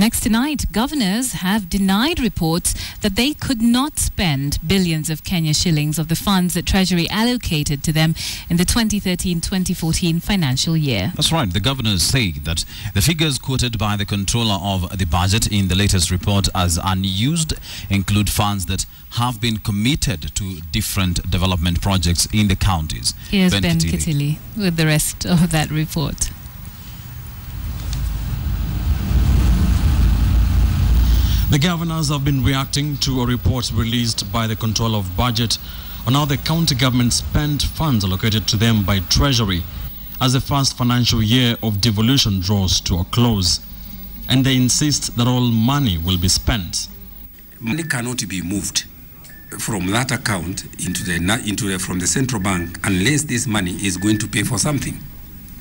Next tonight, governors have denied reports that they could not spend billions of Kenya shillings of the funds that Treasury allocated to them in the 2013-2014 financial year. That's right. The governors say that the figures quoted by the controller of the budget in the latest report as unused include funds that have been committed to different development projects in the counties. Here's Ben Kitili with the rest of that report. The governors have been reacting to a report released by the Controller of Budget on how the county government spent funds allocated to them by Treasury as the first financial year of devolution draws to a close. And they insist that all money will be spent. Money cannot be moved from that account from the central bank unless this money is going to pay for something.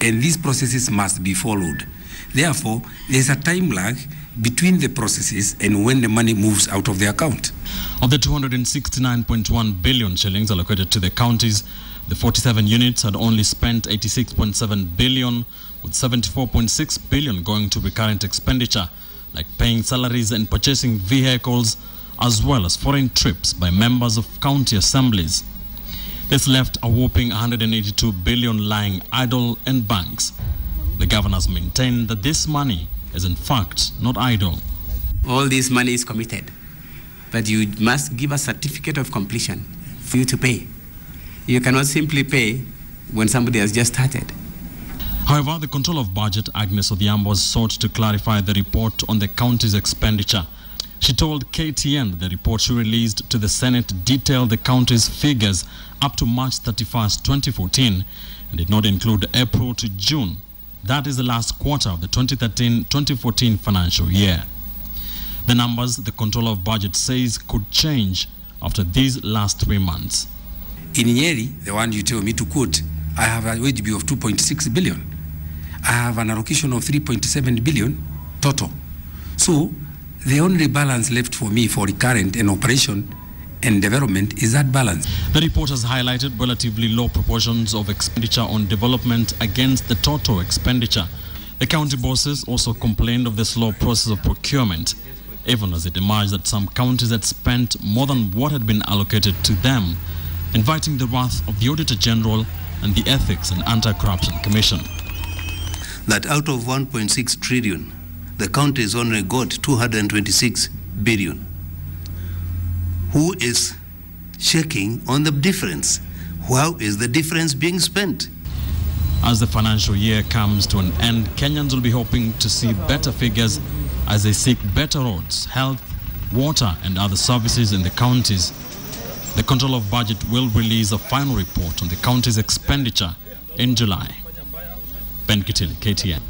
And these processes must be followed. Therefore, there's a time lag between the processes and when the money moves out of the account. Of the 269.1 billion shillings allocated to the counties, the 47 units had only spent 86.7 billion, with 74.6 billion going to recurrent expenditure, like paying salaries and purchasing vehicles, as well as foreign trips by members of county assemblies. This left a whopping 182 billion lying idle in banks. The governors maintain that this money is in fact not idle. All this money is committed, but you must give a certificate of completion for you to pay. You cannot simply pay when somebody has just started. However, the Controller of Budget, Agnes Odhiambo, sought to clarify the report on the county's expenditure. She told KTN that the report she released to the Senate detailed the county's figures up to March 31st, 2014, and did not include April to June. That is the last quarter of the 2013-2014 financial year. The numbers the Controller of Budget says could change after these last 3 months. In Nyeri, the one you tell me to quote, I have a wage bill of 2.6 billion. I have an allocation of 3.7 billion total. So the only balance left for me for recurrent and operation and development is that balance. The report has highlighted relatively low proportions of expenditure on development against the total expenditure. The county bosses also complained of the slow process of procurement, even as it emerged that some counties had spent more than what had been allocated to them, inviting the wrath of the Auditor General and the Ethics and Anti-Corruption Commission. That out of 1.6 trillion, the counties only got 226 billion. Who is checking on the difference? How is the difference being spent? As the financial year comes to an end, Kenyans will be hoping to see better figures as they seek better roads, health, water and other services in the counties. The Controller of Budget will release a final report on the county's expenditure in July. Ben Kitili, KTN.